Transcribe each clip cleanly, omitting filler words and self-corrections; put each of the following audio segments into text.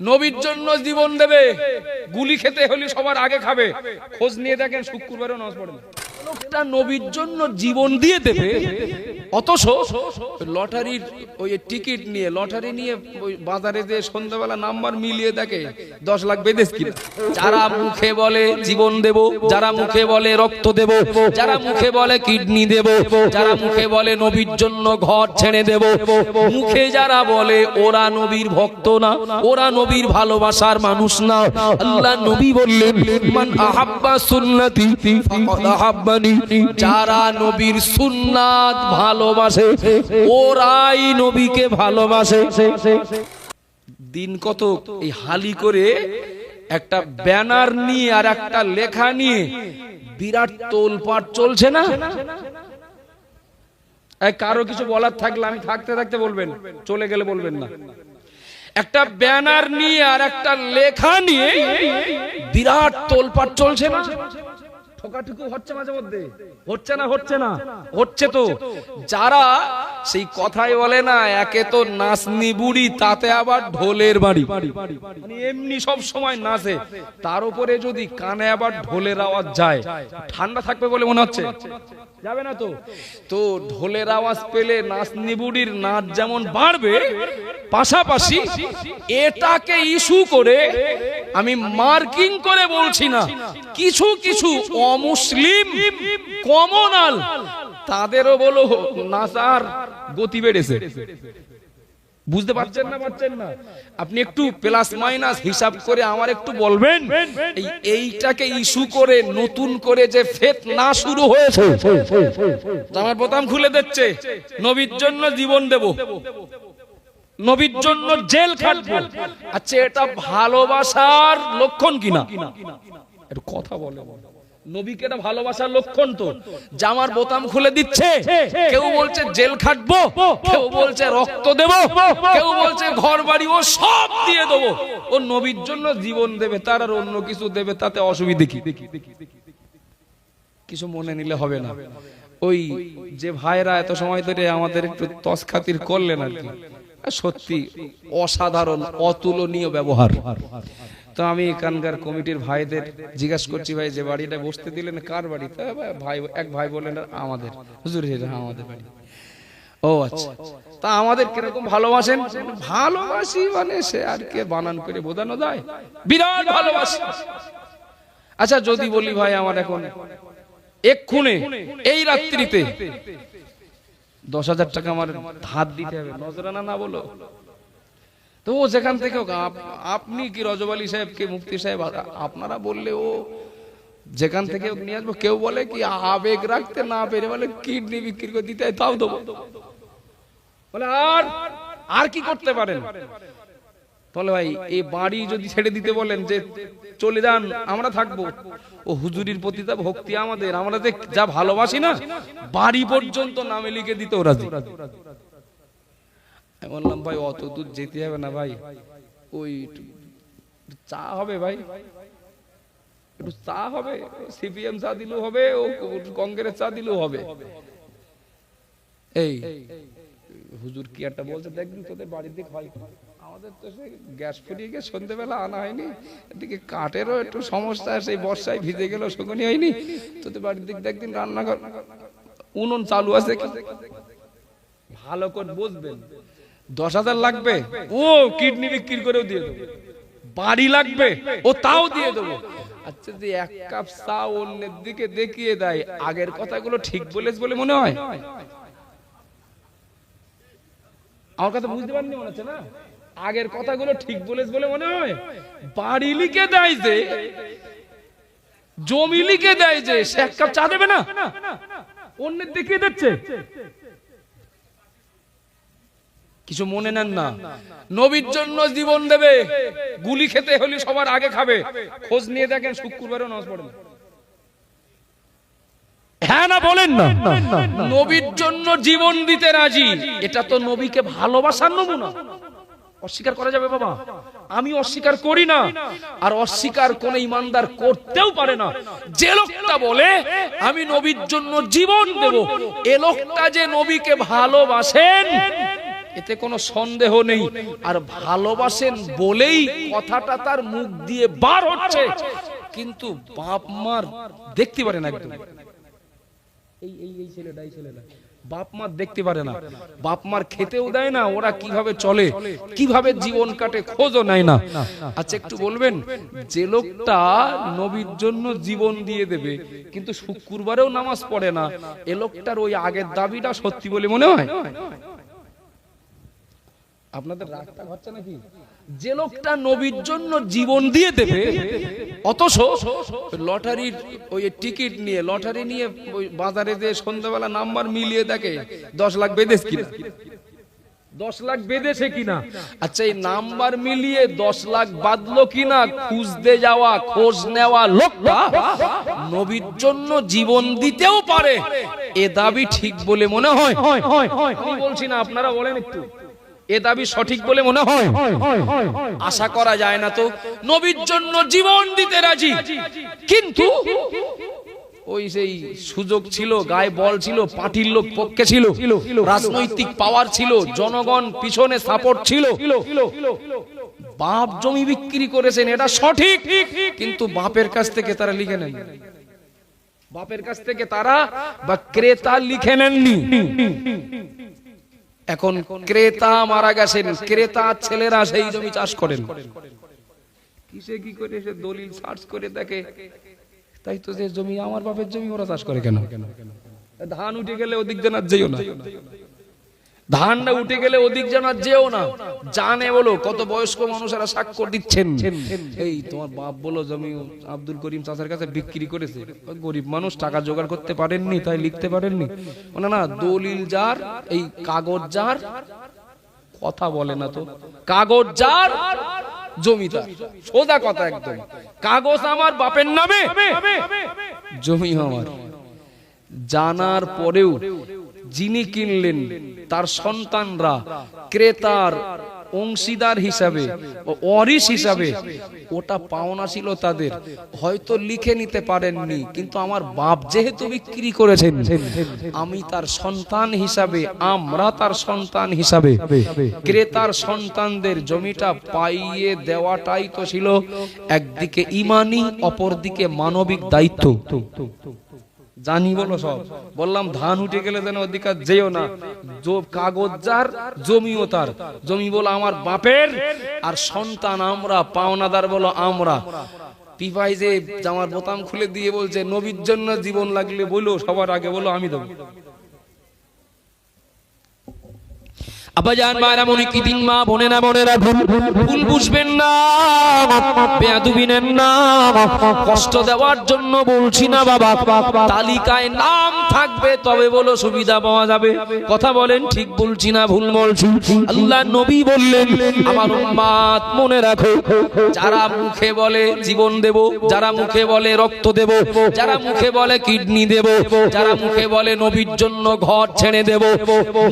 নবীর জন্য জীবন দেবে, গুলি খেতে হলে সবার আগে খাবে। খোঁজ নিয়ে দেখেন শুক্রবারও নামাজ পড়ে না। লোকটা নবীর জন্য জীবন দিয়ে দেবে, অথচ লটারির ওই টিকিট নিয়ে লটারি নিয়ে ওই বাজারে যে সন্ধ্যাবেলা নাম্বার মিলিয়ে দেখে 10 লাখ বেদেশ কিনা। যারা মুখে বলে জীবন দেব, যারা মুখে বলে রক্ত দেব, যারা মুখে বলে কিডনি দেব, যারা মুখে বলে নবীর জন্য ঘর ছেড়ে দেব, মুখে যারা বলে ওরা নবীর ভক্ত না, ওরা নবীর ভালোবাসার মানুষ না। আল্লাহ নবী বললেন, মান আহাব্বা সুন্নতি ফাকাদ আহাব্বানি। যারা নবীর সুন্নাত ভালোবাসে ওরাই নবীকে ভালোবাসে। দিন কত এই হালি করে একটা ব্যানার নিয়ে আর একটা লেখা নিয়ে বিরাট তোলপাট চলছে না। কারো কিছু বলার থাকলে আমি থাকতে থাকতে বলবেন, চলে গেলে বলবেন না। একটা ব্যানার নিয়ে আর একটা লেখা নিয়ে বিরাট তোলপাট চলছে না। ঠকাঠুকু হচ্ছে মাঝে মধ্যে, হচ্ছে না? হচ্ছে না? হচ্ছে তো। যারা সেই কথাই বলে না, একে তো নাচনি বুড়ি, তাতে আবার ঢোলের বাড়ি, মানে এমনি সব সময় নাচে, তার উপরে যদি কানে আবার ঢোলের আওয়াজ যায়, ঠান্ডা থাকবে বলে মনে হচ্ছে? যাবে না তো। তো ঢোলের আওয়াজ পেলে নাচনি বুড়ির নাচ যেমন বাড়বে, পাশাপাশি এটাকে ইস্যু করে, আমি মার্কিং করে বলছি না, কিছু কিছু অমুসলিম কমনাল তাদেরও বলো নাচার গতি বেড়েছে। বুঝতে পারছেন না? পারছেন না? আপনি একটু প্লাস মাইনাস হিসাব করে আমার একটু বলবেন, এইটাকে ইস্যু করে নতুন করে যে ফিতনা শুরু হয়েছে, আমার বোতাম খুলে দিচ্ছে, নবীর জন্য জীবন দেব, নবীর জন্য জেল খাটবো। আচ্ছা, এটা ভালোবাসার লক্ষণ কিনা? একটু কথা বলে। নবীকে এটা ভালোবাসার লক্ষণ তো। জামার বোতাম খুলে দিচ্ছে, কেউ বলছে জেল খাটবো, কেউ বলছে রক্ত দেব, কেউ বলছে ঘর বাড়ি ও সব দিয়ে দেবো। ও নবীর জন্য জীবন দেবে, তার আর অন্য কিছু দেবে, তাতে অসুবিধা কি? কিছু মনে নিলে হবে না। ওই যে ভাইরা এত সময় ধরে আমাদের একটু তস খাতির করলেন আর কি, সত্যি অসাধারণ অতুলনীয় ব্যবহার। তো আমি এখানকার কমিটির ভাইদের জিজ্ঞাসা করছি, ভাই যে বাড়িটা বসতে দিলেন কার বাড়ি? ভাই এক ভাই বললেন আমাদের। হুজুর আমাদের বাড়ি। ও আচ্ছা, তা আমাদের কিরকম ভালোবাসেন? ভালোবাসি মানে সে আর কে বানান করে বোঝানো যায়? বিরাট ভালোবাসি। আচ্ছা, যদি বলি ভাই আমার এখন এক্ষুনি এই রাত্রিতে 10,000 টাকা আমার ধার দিতে হবে, নজরানা না বলো তো যেখান থেকে আপনি কি রজব আলী সাহেব কে মুফতি সাহেব আপনারা বললে ও যেখান থেকে নিয়ে আসবো। কেউ বলে কি আবেগ রাখতে না পেরে বলে কিডনি বিক্রি করে দিতে, তাও দেবো। বলে আর কি করতে পারেন? বলে ভাই এই বাড়ি যদি ছেড়ে দিতে বলেন যে চলে যান, আমরা থাকবো। ও হুজুরির প্রতি তা ভক্তি আমাদের, আমরা যে যা ভালোবাসি না, বাড়ি পর্যন্ত নামে লিখে দিতে ওরা। আমি বললাম ভাই অত দূর যেতে হবে না ভাই, ওই চা হবে ভাই, একটু চা হবে, সিপিএম চা দিলেও হবে, ও কংগ্রেস চা দিলেও হবে। এই হুজুর কি একটা বলছে, দেখবি তোদের বাড়ির দিকে হয়, আমাদের তো সেই গ্যাস ফুরিয়ে গিয়ে সন্ধ্যেবেলা আনা হয়নি, এদিকে কাঠেরও একটু সমস্যা, সেই বর্ষায় ভিজে গেল, শকুনি হয়নি, তোদের বাড়ির দিকে দেখদিন রান্নাঘর উনুন চালু আছে। ভালো করে বুঝবেন, 10,000 লাগবে, ও কিডনি বিক্রি করেও দিয়ে দেবো। বাড়ি লাগবে, ও তাও দিয়ে দেবো। আচ্ছা, যে এক কাপ চা অন্যের দিকে দেখিয়ে দেয়, আগের কথাগুলো ঠিক বলেছ বলে মনে হয়? আমার কথা বুঝতে পারেননি মনে হচ্ছে না? আগের কথাগুলো ঠিক বলেছ বলে মনে হয়? বাড়ি লিখে দেয় যে, জমি লিখে দেয় যে, সে এক কাপ চা দেবে না, অন্যের দেখিয়ে দিচ্ছে। কিছু মনে নেন না। নবীর জন্য জীবন দেবে, গুলি খেতে হলে সবার আগে খাবে। খোঁজ নিয়ে দেখেন শুক্রবারও নামাজ পড়ে না। হ্যাঁ না বলেন না? নবীর জন্য জীবন দিতে রাজি, এটা তো নবীকে ভালোবাসার নমুনা। অস্বীকার করা যাবে বাবা? আমি অস্বীকার করি না, আর অস্বীকার কোন ইমানদার করতেও পারে না। যে লোকটা বলে আমি নবীর জন্য জীবন দেব, এ লোকটা যে নবীকে ভালোবাসেন এতে কোনো সন্দেহ নেই। আর ভালোবাসেন বলেই কথাটা তার মুখ দিয়ে বার হচ্ছে, কিন্তু বাপ মার দেখতে পারে না একদম। এই ছেলেটা বাপ মার দেখতে পারে না, বাপ মার খেতেও দেয় না, ওরা কিভাবে চলে, কিভাবে জীবন কাটে খোঁজও নেয় না। আচ্ছা একটু বলবেন, যে লোকটা নবীর জন্য জীবন দিয়ে দেবে কিন্তু শুক্রবারেও নামাজ পড়ে না, এ লোকটার ওই আগের দাবিটা সত্যি বলে মনে হয়? আপনাদের রাগটা হচ্ছে নাকি? যে লোকটা নবীর জন্য জীবন দিয়ে দেবে, অথচ লটারির ওই টিকিট নিয়ে, লটারি নিয়ে বাজারে যে সন্ধ্যাবেলা নাম্বার মিলিয়ে দেখে 10 লাখ বেঁধেছে কিনা, 10 লাখ বেঁধেছে কিনা। আচ্ছা এই নাম্বার মিলিয়ে 10 লাখ বাঁধলো কিনা খুঁজতে যাওয়া, খোঁজ নেওয়া লোকটা নবীর জন্য জীবন দিতেও পারে, এ দাবি ঠিক বলে মনে হয়? আমি বলছি না, আপনারা বলেন একটু, এ দাবি সঠিক বলে মনে হয়? আশা করা যায় না তো। নবীর জন্য জীবন দিতে রাজি, কিন্তু ওই সেই সুযোগ ছিল, গায়ে বল ছিল, পার্টির লোক পক্ষে ছিল, রাজনৈতিক পাওয়ার ছিল, জনগণ পিছনে সাপোর্ট ছিল, বাপ জমি বিক্রি করেছেন এটা সঠিক, কিন্তু বাপের কাছ থেকে তারা লিখে নেন, বাপের কাছ থেকে তারা বা ক্রেতা লিখে নেননি। এখন ক্রেতা মারা গেছেন, ক্রেতা ছেলেরা সেই জমি চাষ করেন, কিসে কি করে সে দলিল সার্চ করে দেখে, তাই তো যে জমি আমার বাপের জমি, ওরা চাষ করে কেন? ধান উঠে গেলে ওদিক জানার যেও না, ধানটা উঠে গেলে ওদিক জানার যেও না, জানে বলো। কত বয়স্ক মানুষেরা স্বাক্ষর দিচ্ছেন, এই তোমার বাপ বলো জমি আব্দুল করিম চাচার কাছে বিক্রি করেছে, গরিব মানুষ টাকা জোগাড় করতে পারেননি তাই লিখতে পারেননি। না, দলিল যার, এই কাগজ যার, কথা বলে না তো, কাগজ যার জমিদার, সোজা কথা একদম। কাগজ আমার বাপের নামে, জমি আমার। জানার পরেও যিনি কিনলেন তার সন্তানরা ক্রেতার অংশীদার হিসাবে, ওয়ারিশ হিসাবে, ওটা পাওনা ছিল তাদের, হয়তো লিখে নিতে পারেননি, কিন্তু আমার বাপ যেহেতু বিক্রি করেছেন, আমি তার সন্তান হিসাবে, আমরা তার সন্তান হিসাবে ক্রেতার সন্তানদের জমিটা পাইয়ে দেওয়াটাই তো ছিল একদিকে ইমানি, অপরদিকে মানবিক দায়িত্ব। জানি বলো সব বললাম, ধান উঠে গেলে যেন ওদিকে যেও না, কাগজ যার জমিও তার, জমি বলো আমার বাপের, আর সন্তান আমরা, পাওনাদার বলো আমরা। পিপাই যে জামার বোতাম খুলে দিয়ে বলছে নবীর জন্য জীবন লাগলে বলো, সবার আগে বলো আমি দেবো। আব্বাজান মায়েরা মনে কি দিন, মা বোনেরা বোনেরা ভুল বুঝবেন না, বেয়াদবি নেন না, কষ্ট দেওয়ার জন্য বলছি না বাবা। তালিকায় নাম থাকবে তবে বলো সুবিধা পাওয়া যাবে, কথা বলেন ঠিক বলছি না ভুল বলছি? আল্লাহ নবী বললেন আমার উম্মত মনে রাখো, যারা মুখে বলে জীবন দেব, যারা মুখে বলে রক্ত দেব, যারা মুখে বলে কিডনি দেব, যারা মুখে বলে নবীর জন্য ঘর ছেড়ে দেব,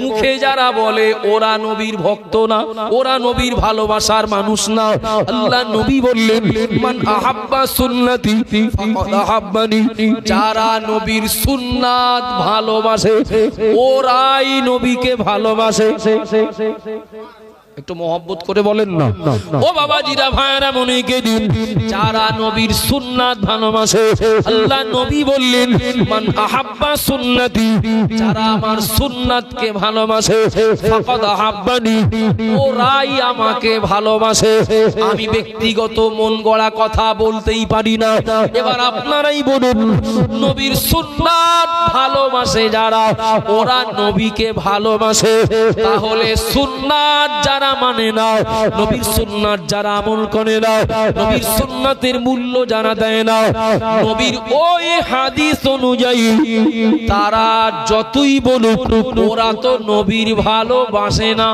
মুখে যারা বলে ওরা নবীর ভক্ত না, ওরা নবীর ভালোবাসার মানুষ না। আল্লাহ নবী বললেন মান আহাব্বা সুন্নতি ফাকাদ আহাব্বানি, যারা নবীর সুন্নাত ভালোবাসে ওরাই নবীকে ভালোবাসে। একটু মহব্বত করে বলেন না। ও বাবাজিরা ভাইরা মনে কে দিন, যারা নবীর সুন্নাত ভালোবাসে, আল্লাহ নবী বললেন মান আহাব্বা সুন্নতি, যারা আমার সুন্নাতকে ভালোবাসে, ফাকাদ আহাব্বানি, ওরাই আমাকে ভালোবাসে। আমি ব্যক্তিগত মন গড়া কথা বলতেই পারি না, এবার আপনারাই বলুন, নবীর সুন্নাত ভালোবাসে যারা, ওরা নবীকে ভালোবাসে। তাহলে সুন্নাত যারা মানে না, নবীর সুন্নাত যারা আমল করে না, নবীর সুন্নাতের মূল্য জানা দেয় না, নবীর ওই হাদিস অনুযায়ী তারা যতই বলুক ওরা তো নবীর ভালোবাসে না।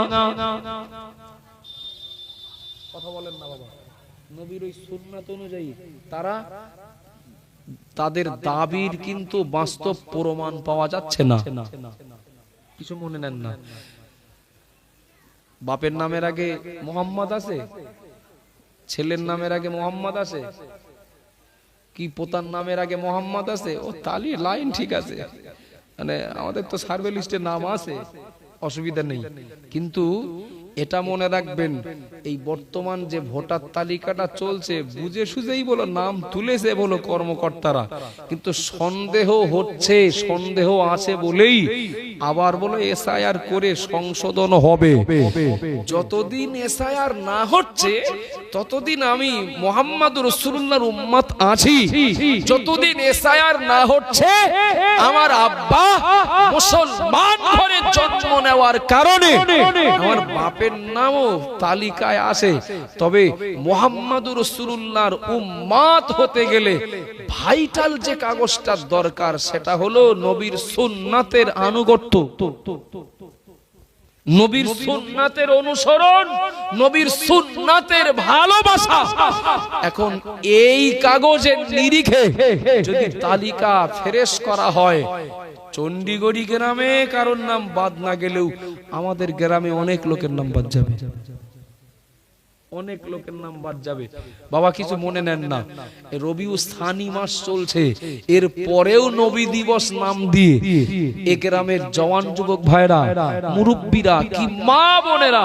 কথা বলেন না বাবা, নবীর ওই সুন্নাত অনুযায়ী তারা, তাদের দাবির কিন্তু বাস্তব প্রমাণ পাওয়া যাচ্ছে না। কিছু মনে নেন না, বাপের নামের আগে মোহাম্মদ আছে, ছেলের নামের আগে মোহাম্মদ আছে, কি পোতার নামের আগে মোহাম্মদ আছে, ও তালি লাইন ঠিক আছে, মানে আমাদের তো সার্ভে লিস্টে নাম আছে, অসুবিধা নেই, কিন্তু এটা মনে রাখবেন, এই বর্তমান যে ভোটার তালিকাটা চলছে বুঝে সুঝেই বলো নাম তুলেছে বলো কর্মকর্তারা, কিন্তু সন্দেহ হচ্ছে, সন্দেহ আছে বলেই আবার বলো এসআইআর করে সংশোধন হবে। যতদিন এসআইআর না হচ্ছে ততদিন আমি মুহাম্মদুর রাসূলুল্লাহর উম্মত আছি, যতদিন এসআইআর না হচ্ছে আমার আব্বা মুসলমান ঘরে জন্ম নেওয়ার কারণে আমার বাপের নামও তালিকায় আসে। তবে মুহাম্মদুর রাসূলুল্লাহর উম্মত হতে গেলে ভাইটাল যে কাগজটার দরকার সেটা হলো নবীর সুন্নাতের আনুগত্য, নবীর সুন্নাতের অনুসরণ, নবীর সুন্নাতের ভালোবাসা। এখন এই কাগজের নিরিখে যদি তালিকা ফেরেশ করা হয়, চণ্ডীগড়ি গ্রামে কারোর নাম বাদ না গেলেও আমাদের গ্রামে অনেক লোকের নাম বাদ যাবে, অনেক লোকের নাম বাদ যাবে। বাবা কিছু মনে নেন না, রবিউ স্থানী মাস চলছে, এর পরেও নবী দিবস নাম দিয়ে এ গ্রামের জওয়ান যুবক ভাইরা, মুরব্বীরা কি মা বোনেরা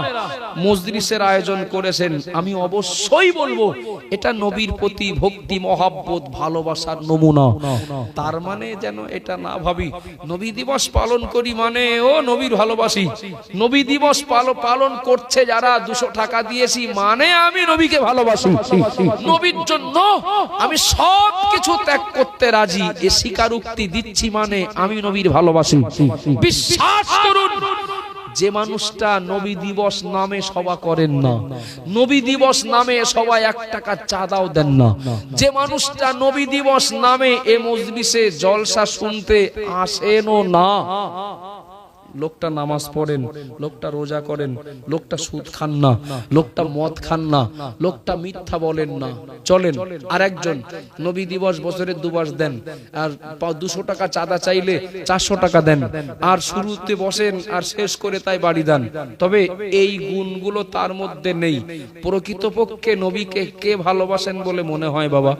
মজলিসের আয়োজন করেছেন। আমি অবশ্যই বলবো এটা নবীর প্রতি ভক্তি, মহাব্বত, ভালোবাসার নমুনা। তার মানে যেন এটা না ভাবি নবী দিবস পালন করি মানে ও নবীর ভালোবাসি। নবী দিবস পালন করছে যারা 200 টাকা দিয়েছি মানে আমি নবীকে ভালোবাসি, নবীর জন্য আমি সব কিছু ত্যাগ করতে রাজি, এ স্বীকারোক্তি দিচ্ছি মানে আমি নবীর ভালোবাসি। বিশ্বাস করুন, যে মানুষটা নবী দিবস নামে সভা করেন না, নবী দিবস নামে সবাই 1 টাকা চাঁদাও দেন না, যে মানুষটা নবী দিবস নামে এ মজলিসে জলসা শুনতে আসেনও না, লোকটা নামাজ পড়েন, লোকটা রোজা করেন, লোকটা সুদ খান না, লোকটা মদ খান না, লোকটা মিথ্যা বলেন না, চলেন। আর একজন নবী দিবস বছরে 2 বার দেন, আর 200 টাকা চাঁদা চাইলে 400 টাকা দেন, আর শুরুতে বসেন আর শেষ করে তাই বাড়ি দেন। তবে এই গুণগুলো তার মধ্যে নেই। প্রকৃতপক্ষে নবীকে কে ভালোবাসেন বলে মনে হয় বাবা?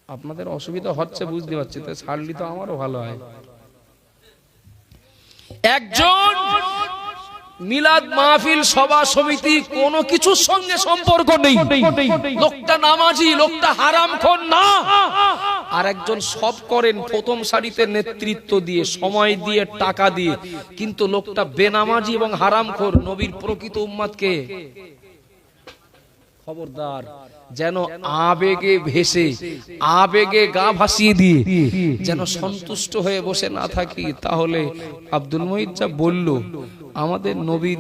আপনাদের অসুবিধা হচ্ছে বুঝতে পারছি, তো ছাড়লি তো আমারও ভালো হয়। একজন মিলাদ মাহফিল সভা সমিতি কোনো কিছুর সঙ্গে সম্পর্ক নেই, লোকটা নামাজি, লোকটা হারামখোর না। আর একজন সব করেন প্রথম সারিতে নেতৃত্ব দিয়ে, সময় দিয়ে, টাকা দিয়ে, কিন্তু লোকটা বেনামাজি এবং হারামখোর। নবীর প্রকৃত উম্মতকে খবরদার যেন আবেগে ভেসে, আবেগে গা ভাসিয়ে দিয়ে যেন সন্তুষ্ট হয়ে বসে না থাকি। তাহলে আব্দুল মুহিত যা বলল, আমাদের নবীর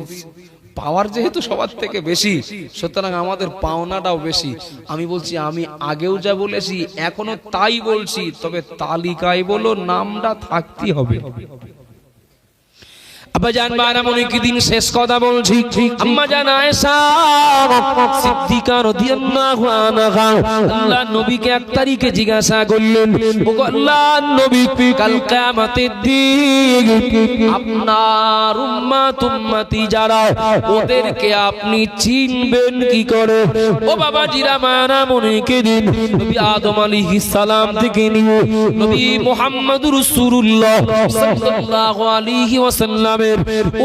পাওয়ার যেহেতু সবার থেকে বেশি, সুতরাং আমাদের পাওনাটাও বেশি। আমি বলছি, আমি আগেও যা বলেছি এখনো তাই বলছি, তবে তালিকায় বলো নামটা থাকতে হবে। আব্বাজান বারামনি কি দিন শেষ কথা বলছি, আম্মা জান আয়েশা সিদ্দিকা রাদিয়াল্লাহু আনহা আল্লাহ নবীকে 1 তারিখে জিজ্ঞাসা করলেন, ওগো আল্লাহর নবী, কাল কিয়ামতের দিন আপনার উম্মতি যারা, ওদেরকে আপনি চিনবেন কি করে? ও বাবা জিরা বারামনি কি দিন নবী আদম আলাইহিস সালাম থেকে নিয়ে নবী মুহাম্মদুর রাসূলুল্লাহ সাল্লাল্লাহু আলাইহি ওয়াসাল্লাম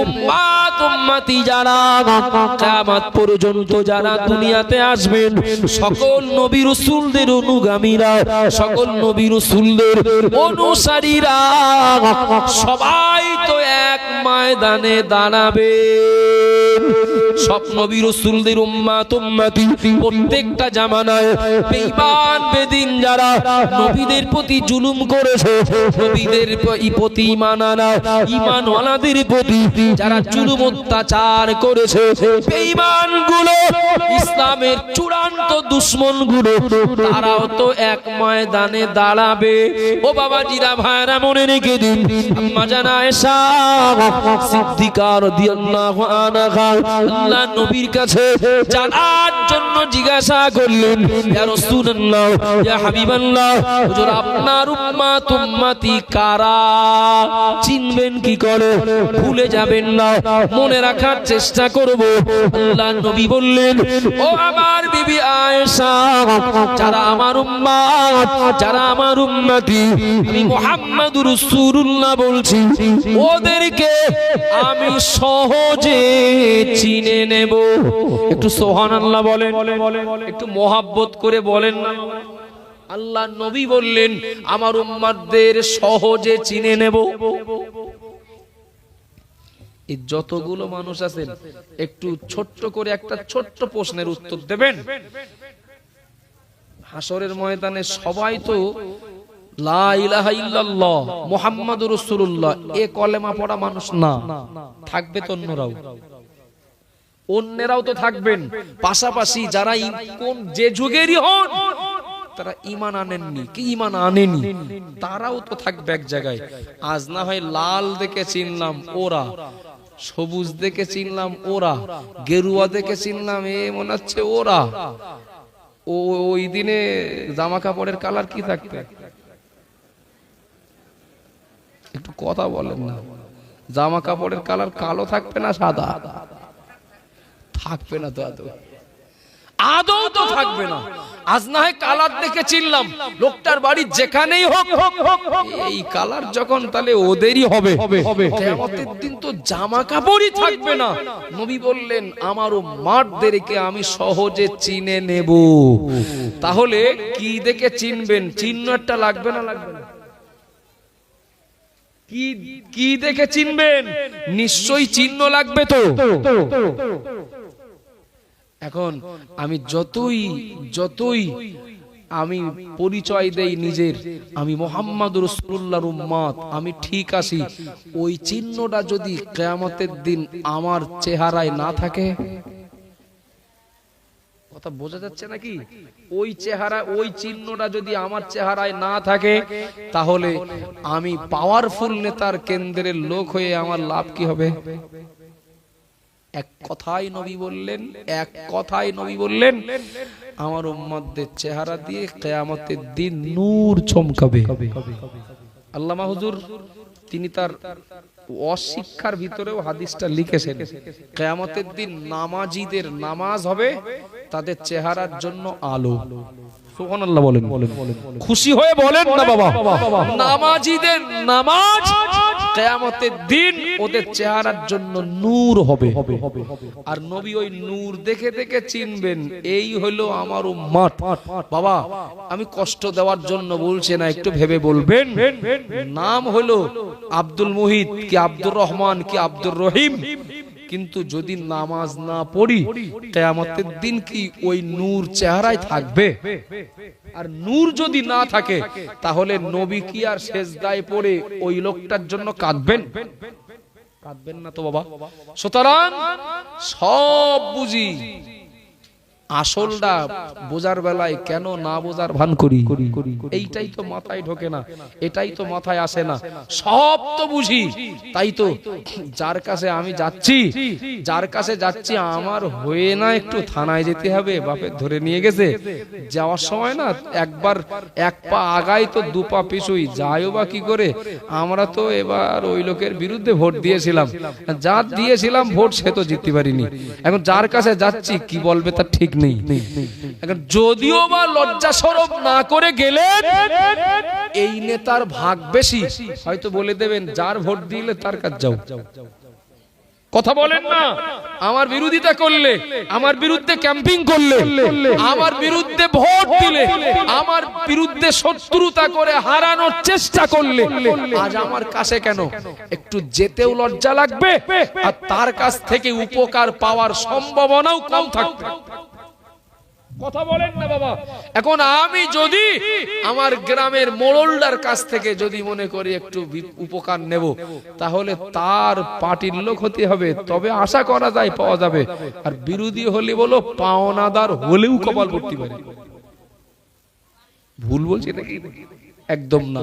উম্মত উম্মতি যারা কিয়ামত পর্যন্ত যারা দুনিয়াতে আসবেন, সকল নবী রাসূলদের অনুগামীরা, সকল নবী রাসূলদের অনুসারীরা সবাই তো এক ময়দানে দাঁড়াবে। সব নবী রাসূলদের উম্মত উম্মতি প্রত্যেকটা জামানায় বেঈমান বেদিন যারা নবীদের প্রতি জুলুম করেছে, নবীদের প্রতি ঈমানওয়ালাদের প্রতি যারা জুলুম অত্যাচার করেছে, বেঈমান গুলো, ইসলামের চূড়ান্ত দুশমন গুলো, তারাও তো এক ময়দানে দাঁড়াবে। ও বাবা জিরা ভাইরা মনে রেখে দিন, আম্মা জান আয়েশা সিদ্দিকা রাদিয়াল্লাহু আনহা আল্লাহ নবীর কাছে জানার জন্য জিজ্ঞাসা করলেন, ইয়া রাসূলুল্লাহ, ইয়া হাবিবাল্লাহ, হুজুর আপনার উম্মত উম্মতি কারা, চিনবেন কি করে, ভুলে যাবেন না, মনে রাখার চেষ্টা করব। আল্লাহর নবী বললেন, ও আমার বিবি আয়েশা, যারা আমার উম্মত, যারা আমার উম্মতি, আমি মুহাম্মদুর রাসূলুল্লাহ বলছি, ওদেরকে আমি সহজে চিনে নেব। একটু সুবহানাল্লাহ বলেন, একটু মোহাব্বত করে বলেন না। আল্লাহ নবী বললেন আমার উম্মতদের সহজে চিনে নেব। এই যতগুলো মানুষ আছেন, একটু ছোট্ট করে একটা ছোট্ট প্রশ্নের উত্তর দেবেন। হাসরের ময়দানে সবাই তো লা ইলাহা ইল্লাল্লাহ মুহাম্মাদুর রাসূলুল্লাহ এ কলেমা পড়া মানুষ না, থাকবে তো অন্যরাও তো থাকবেন। পাশাপাশি যারা কোন যে যুগেরই হন, তারা ঈমান আনেননি, কি ঈমান আনেনি, তারাও তো থাকবে এক জায়গায়। আজ না হয় লাল দেখে চিনলাম ওরা, সবুজ দেখে চিনলাম ওরা, গেরুয়া দেখে চিনলাম এ মনে হচ্ছে ওরা। ওই দিনে জামা কাপড়ের কালার কি থাকবে? একটু কথা বলেন না। জামা কাপড়ের কালার কালো থাকবে না সাদা? থাকবে না তো, আদৌ তো থাকবে না। আজ না হয় কালার দেখে চিনলাম, লোকটার বাড়ি যেখানেই হোক, এই কালার যখন, তাহলে ওদেরই হবে। কিয়ামতের দিন তো জামা কাপড়ই থাকবে না। নবী বললেন আমার উম্মতদেরকে আমি সহজে চিনে নেব। তাহলে কি দেখে চিনবেন? চিহ্ন একটা লাগবে না, লাগবে না? কি দেখে চিনবেন? নিশ্চয়ই চিহ্ন লাগবে তো। এখন আমি যতই আমি পরিচয় দেই নিজের, আমি মুহাম্মদুর রাসূলুল্লাহর উম্মত, আমি ঠিক আছি, ওই চিহ্নটা যদি কিয়ামতের দিন আমার চেহারায় না থাকে, কথা বোঝা যাচ্ছে নাকি? ওই চেহারা, ওই চিহ্নটা যদি আমার চেহারায় না থাকে, তাহলে আমি পাওয়ারফুল নেতার কেন্দ্রের লোক হয়ে আমার লাভ কি হবে? এক কথাই নবী বললেন আমার উম্মতদের চেহারা দিয়ে কিয়ামতের দিন নূর চমকাবে। আল্লামা হুজুর তিনি তার অশিক্ষার ভিতরেও হাদিসটা লিখেছেন, কিয়ামতের দিন নামাজীদের নামাজ হবে তাদের চেহারার জন্য আলো। সুবহানাল্লাহ বলেন, খুশি হয়ে বলেন না বাবা। নামাজীদের নামাজ কিয়ামতের দিন ওদের চেহারার জন্য নূর হবে। আর নবী ওই নূর দেখে দেখে চিনবেন, এই হলো আমার উম্মত। বাবা আমি কষ্ট দেওয়ার জন্য বলছি না, একটু ভেবে বলবেন। নাম হলো আব্দুল মুহিত কি আব্দুর রহমান কি আব্দুর রহিম, কিন্তু যদি নামাজ না পড়ি, কিয়ামতের দিন কি ওই নূর চেহারায় থাকবে? আর নূর যদি না থাকে, তাহলে নবী কি আর সেজদায় পড়ে ওই লোকটার জন্য কাঁদবেন? কাঁদবেন না তো বাবা। সুতরাং সব বুঝি, আসলটা বোঝার বেলায় কেন না বোঝার ভান করি, এইটাই তো মাথায় ঢোকে না, এটাই তো মাথায় আসে না। সব তো বুঝি, তাই তো যার কাছে আমি যাচ্ছি আমার হয়ে না একটু থানায় যেতে হবে, বাপের ধরে নিয়ে গেছে, যাওয়ার সময় না একবার এক পা আগাই তো দু পা পিছুই, যাইও বা কি করে। আমরা তো এবার ওই লোকের বিরুদ্ধে ভোট দিয়েছিলাম, ভোট সে তো জিততে পারিনি। এখন যার কাছে যাচ্ছি কি বলবে তার ঠিক নেই। এখন যদিও বা লজ্জা শরম না করে গেলেন, এই নেতার ভাগ বেশি, হয়তো বলে দেবেন যার ভোট দিলে তার কাছে যাও। কথা বলেন না। আমার বিরোধিতা করলে, আমার বিরুদ্ধে ক্যাম্পিং করলে, আমার বিরুদ্ধে ভোট দিলে, আমার বিরুদ্ধে শত্রুতা করে হারানোর চেষ্টা করলে, আজ আমার কাছে কেন একটু যেতেও লজ্জা লাগবে, আর তার কাছ থেকে উপকার পাওয়ার সম্ভাবনাও কম থাকবে। কথা বলেন না বাবা। এখন আমি যদি আমার গ্রামের মোড়লদার কাছ থেকে যদি মনে করি একটু উপকার নেব, তাহলে তার পার্টির লোক হতে হবে, তবে আশা করা যায় পাওয়া যাবে। আর বিরোধী হলে বলো পাওনাদার হলেও কপাল পড়তে পারে। ভুল বলছি নাকি? একদম না।